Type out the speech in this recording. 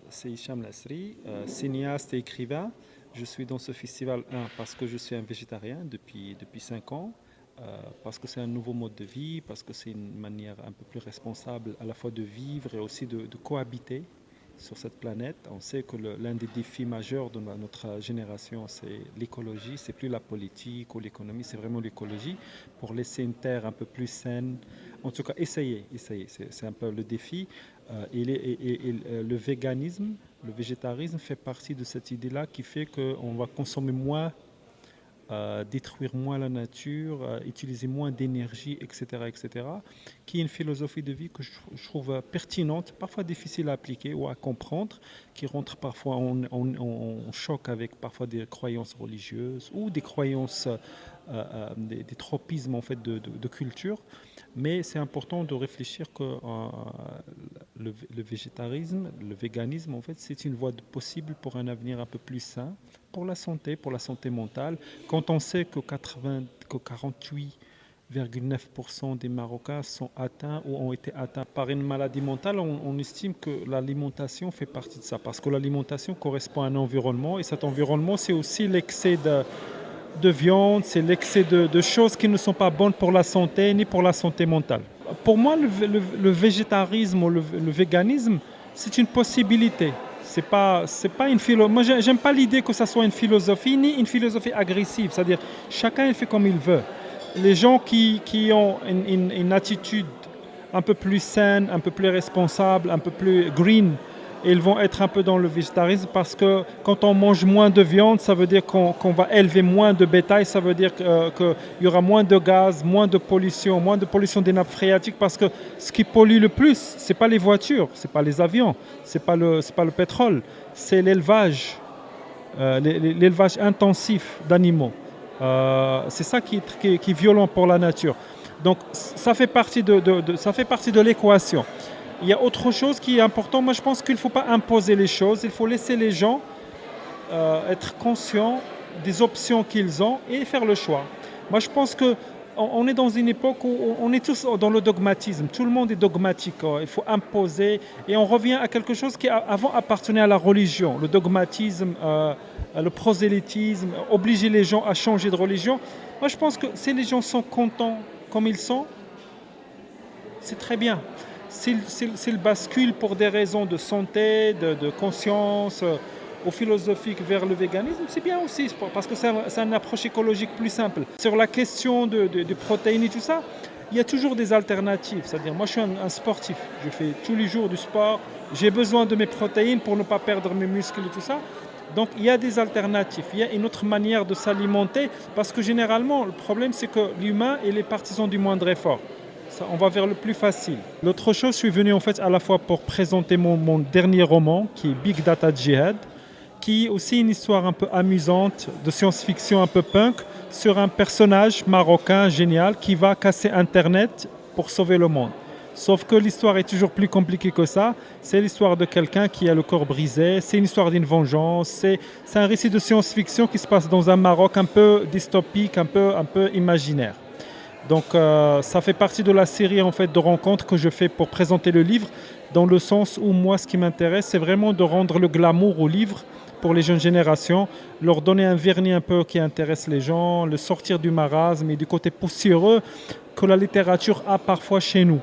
c'est Hicham Lasri, cinéaste et écrivain. Je suis dans ce festival, parce que je suis un végétarien depuis 5 ans, parce que c'est un nouveau mode de vie, parce que c'est une manière un peu plus responsable à la fois de vivre et aussi de cohabiter sur cette planète. On sait que l'un des défis majeurs de notre génération, c'est l'écologie. C'est plus la politique ou l'économie, c'est vraiment l'écologie pour laisser une terre un peu plus saine. En tout cas, essayer. C'est un peu le défi. Le véganisme, le végétarisme fait partie de cette idée-là qui fait qu'on va consommer moins, détruire moins la nature, utiliser moins d'énergie, etc., qui est une philosophie de vie que je trouve pertinente, parfois difficile à appliquer ou à comprendre, qui rentre parfois en choc avec parfois des croyances religieuses ou des croyances, des tropismes en fait de culture. Mais c'est important de réfléchir que le végétarisme, le véganisme, en fait, c'est une voie possible pour un avenir un peu plus sain, pour la santé mentale. Quand on sait que 48,9% des Marocains sont atteints ou ont été atteints par une maladie mentale, on estime que l'alimentation fait partie de ça. Parce que l'alimentation correspond à un environnement et cet environnement, c'est aussi l'excès de viande, c'est l'excès de choses qui ne sont pas bonnes pour la santé ni pour la santé mentale. Pour moi, le végétarisme ou le véganisme, c'est une possibilité. C'est pas une philosophie. Moi, j'aime pas l'idée que ça soit une philosophie ni une philosophie agressive. C'est-à-dire, chacun il fait comme il veut. Les gens qui ont une attitude un peu plus saine, un peu plus responsable, un peu plus green, ils vont être un peu dans le végétarisme parce que quand on mange moins de viande, ça veut dire qu'on va élever moins de bétail, ça veut dire qu'il y aura moins de gaz, moins de pollution des nappes phréatiques parce que ce qui pollue le plus, ce n'est pas les voitures, ce n'est pas les avions, ce n'est pas le pétrole, c'est l'élevage, l'élevage intensif d'animaux. C'est ça qui est violent pour la nature. Donc ça fait partie ça fait partie de l'équation. Il y a autre chose qui est important. Moi, je pense qu'il ne faut pas imposer les choses. Il faut laisser les gens être conscients des options qu'ils ont et faire le choix. Moi, je pense qu'on est dans une époque où on est tous dans le dogmatisme. Tout le monde est dogmatique. Il faut imposer. Et on revient à quelque chose qui avant appartenait à la religion. Le dogmatisme, le prosélytisme, obliger les gens à changer de religion. Moi, je pense que si les gens sont contents comme ils sont, c'est très bien. S'ils basculent pour des raisons de santé, de conscience, ou philosophique vers le véganisme, c'est bien aussi, parce que c'est une approche écologique plus simple. Sur la question de protéines et tout ça, il y a toujours des alternatives. C'est-à-dire, moi, je suis un sportif. Je fais tous les jours du sport. J'ai besoin de mes protéines pour ne pas perdre mes muscles et tout ça. Donc, il y a des alternatives. Il y a une autre manière de s'alimenter, parce que généralement, le problème, c'est que l'humain, il est partisan du moindre effort. Ça, on va vers le plus facile. L'autre chose, je suis venu en fait à la fois pour présenter mon dernier roman, qui est Big Data Jihad, qui est aussi une histoire un peu amusante, de science-fiction un peu punk, sur un personnage marocain génial qui va casser Internet pour sauver le monde. Sauf que l'histoire est toujours plus compliquée que ça. C'est l'histoire de quelqu'un qui a le corps brisé, c'est une histoire d'une vengeance, c'est un récit de science-fiction qui se passe dans un Maroc un peu dystopique, un peu imaginaire. Donc ça fait partie de la série en fait de rencontres que je fais pour présenter le livre, dans le sens où moi ce qui m'intéresse c'est vraiment de rendre le glamour au livre pour les jeunes générations, leur donner un vernis un peu qui intéresse les gens, le sortir du marasme et du côté poussiéreux que la littérature a parfois chez nous.